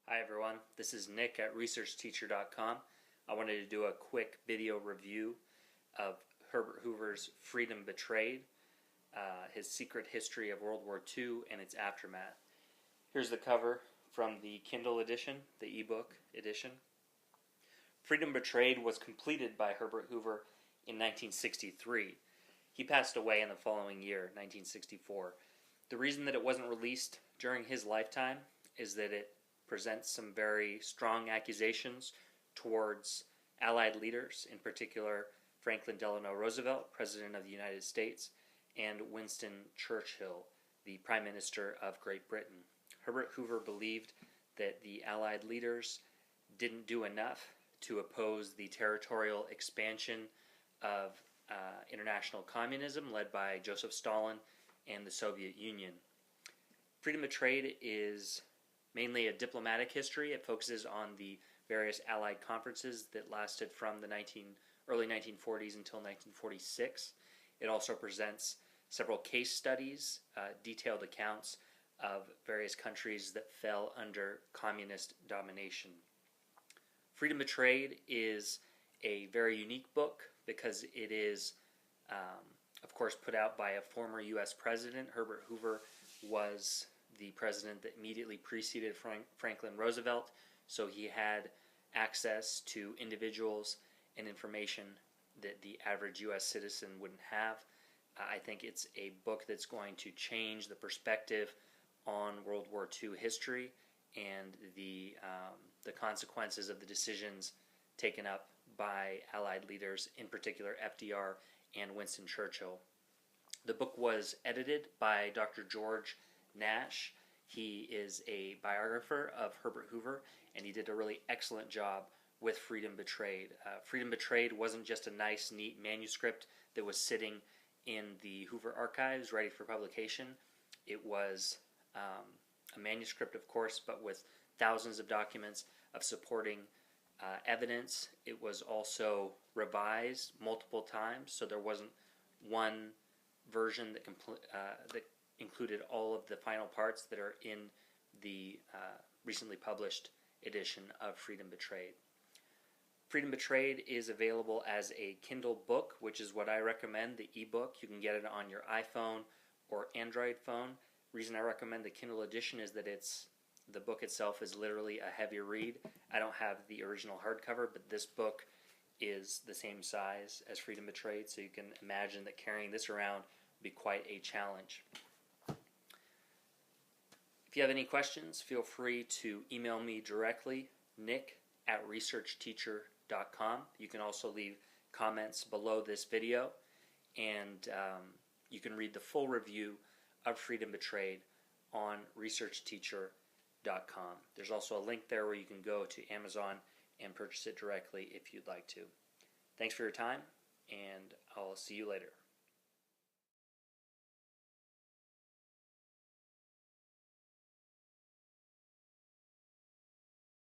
Hi everyone, this is Nick at ResearchTeacher.com. I wanted to do a quick video review of Herbert Hoover's Freedom Betrayed, his secret history of World War II and its aftermath. Here's the cover from the Kindle edition, the ebook edition. Freedom Betrayed was completed by Herbert Hoover in 1963. He passed away in the following year, 1964. The reason that it wasn't released during his lifetime is that it presents some very strong accusations towards Allied leaders, in particular Franklin Delano Roosevelt, President of the United States, and Winston Churchill, the Prime Minister of Great Britain. Herbert Hoover believed that the Allied leaders didn't do enough to oppose the territorial expansion of international communism led by Joseph Stalin and the Soviet Union. Freedom Betrayed is mainly a diplomatic history. It focuses on the various Allied conferences that lasted from the early 1940s until 1946. It also presents several case studies, detailed accounts of various countries that fell under communist domination. Freedom Betrayed is a very unique book because it is, of course, put out by a former U.S. president. Herbert Hoover was the president that immediately preceded Franklin Roosevelt, so he had access to individuals and information that the average U.S. citizen wouldn't have. I think it's a book that's going to change the perspective on World War II history and the consequences of the decisions taken up by Allied leaders, in particular FDR and Winston Churchill. The book was edited by Dr. George Nash. He is a biographer of Herbert Hoover, and he did a really excellent job with Freedom Betrayed. Freedom Betrayed wasn't just a nice, neat manuscript that was sitting in the Hoover archives ready for publication. It was a manuscript, of course, but with thousands of documents of supporting evidence. It was also revised multiple times, so there wasn't one version that included all of the final parts that are in the recently published edition of Freedom Betrayed. Freedom Betrayed is available as a Kindle book, which is what I recommend, the ebook. You can get it on your iPhone or Android phone. The reason I recommend the Kindle edition is that the book itself is literally a heavy read. I don't have the original hardcover, but this book is the same size as Freedom Betrayed, so you can imagine that carrying this around would be quite a challenge. If you have any questions, feel free to email me directly, nick@researchteacher.com. You can also leave comments below this video, and you can read the full review of Freedom Betrayed on researchteacher.com. There's also a link there where you can go to Amazon and purchase it directly if you'd like to. Thanks for your time, and I'll see you later.